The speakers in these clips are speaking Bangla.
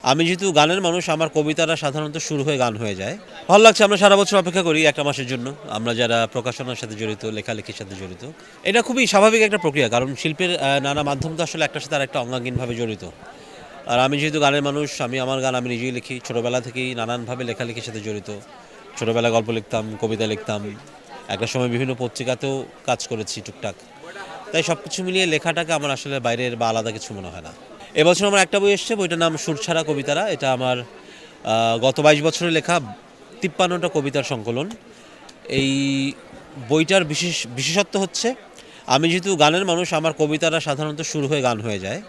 আমি যেহেতু গানের মানুষ, আমার কবিতাটা সাধারণত শুরু হয়ে গান হয়ে যায়। ভালো লাগছে, আমরা সারা বছর অপেক্ষা করি একটা মাসের জন্য। আমরা যারা প্রকাশনার সাথে জড়িত, লেখালেখির সাথে জড়িত। এটা খুবই স্বাভাবিক একটা প্রক্রিয়া, কারণ শিল্পের নানা মাধ্যম তো আসলে একটার সাথে আরেকটা অঙ্গাঙ্গিনভাবে জড়িত। আর আমি যেহেতু গানের মানুষ, আমি আমার গান আমি নিজেই লিখি। ছোটোবেলা থেকেই নানানভাবে লেখালেখির সাথে জড়িত। ছোটোবেলায় গল্প লিখতাম, কবিতা লিখতাম। একটা সময় বিভিন্ন পত্রিকাতেও কাজ করেছি টুকটাক। তাই সব কিছু মিলিয়ে লেখাটাকে আমার আসলে বাইরের বা আলাদা কিছু মনে হয় না। এবছর আমার একটা বই এসছে, বইটার নাম সুরছাড়া কবিতারা। এটা আমার গত 22 বছরে লেখা 53টা কবিতার সংকলন। এই বইটার বিশেষত্ব হচ্ছে, আমি যেহেতু গানের মানুষ, আমার কবিতাটা সাধারণত শুরু হয়ে গান হয়ে যায়।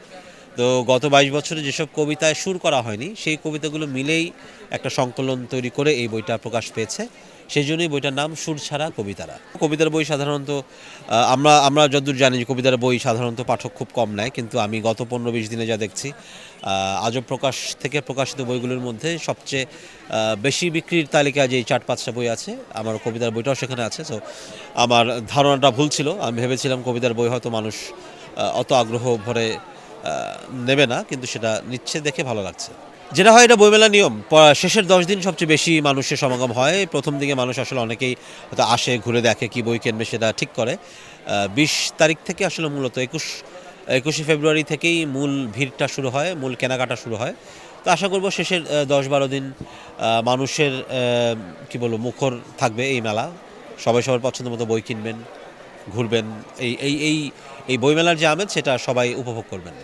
তো গত 22 বছরে যেসব কবিতায় সুর করা হয়নি, সেই কবিতাগুলো মিলেই একটা সংকলন তৈরি করে এই বইটা প্রকাশ পেয়েছে। সেই জন্যই বইটার নাম সুর ছাড়া কবিতারা। কবিতার বই সাধারণত আমরা আমরা যতদূর জানি যে কবিতার বই সাধারণত পাঠক খুব কম নেয়, কিন্তু আমি গত 15-20 দিনে যা দেখছি, আজব প্রকাশ থেকে প্রকাশিত বইগুলোর মধ্যে সবচেয়ে বেশি বিক্রির তালিকায় যে 4-5টা বই আছে, আমার কবিতার বইটাও সেখানে আছে। সো আমার ধারণাটা ভুল ছিল। আমি ভেবেছিলাম কবিতার বই হয়তো মানুষ অত আগ্রহ ভরে নেবে না, কিন্তু সেটা নিচ্ছে দেখে ভালো লাগছে। যেটা হয়, এটা বইমেলার নিয়ম। শেষের 10 দিন সবচেয়ে বেশি মানুষের সমাগম হয়। প্রথম দিকে মানুষ আসলে অনেকেই হয়তো আসে, ঘুরে দেখে, কি বই কিনবে সেটা ঠিক করে। 20 তারিখ থেকে আসলে মূলত 21শে ফেব্রুয়ারি থেকেই মূল ভিড়টা শুরু হয়, মূল কেনাকাটা শুরু হয়। তো আশা করব শেষের 10-12 দিন মানুষের কি বলবো, মুখর থাকবে এই মেলা। সবাই সবার পছন্দ মতো বই কিনবেন, ঘুরবেন। এই এই এই এই বইমেলার যে আমেজ, সেটা সবাই উপভোগ করবেন।